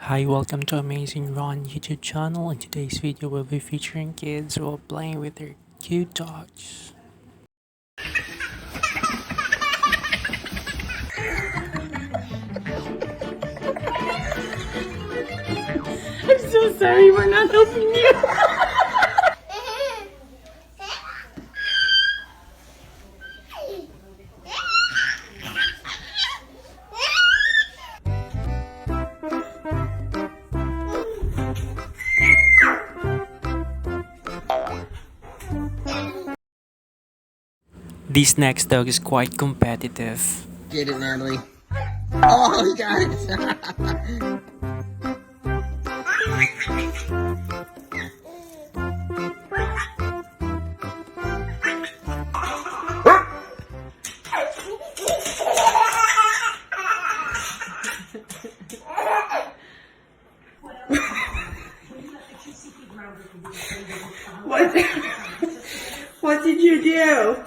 Hi, welcome to Amazing Ron YouTube channel. In today's video, we'll be featuring kids who are playing with their cute dogs. I'm so sorry, we're not helping you. This next dog is quite competitive. Get it, Natalie. Oh, he got it. What? What did you do?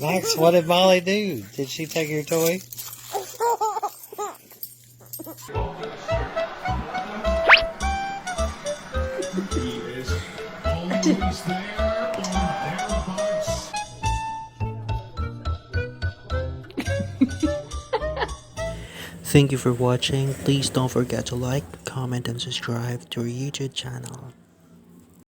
Max, what did Molly do? Did she take your toy? Thank you for watching. Please don't forget to like, comment, and subscribe to our YouTube channel.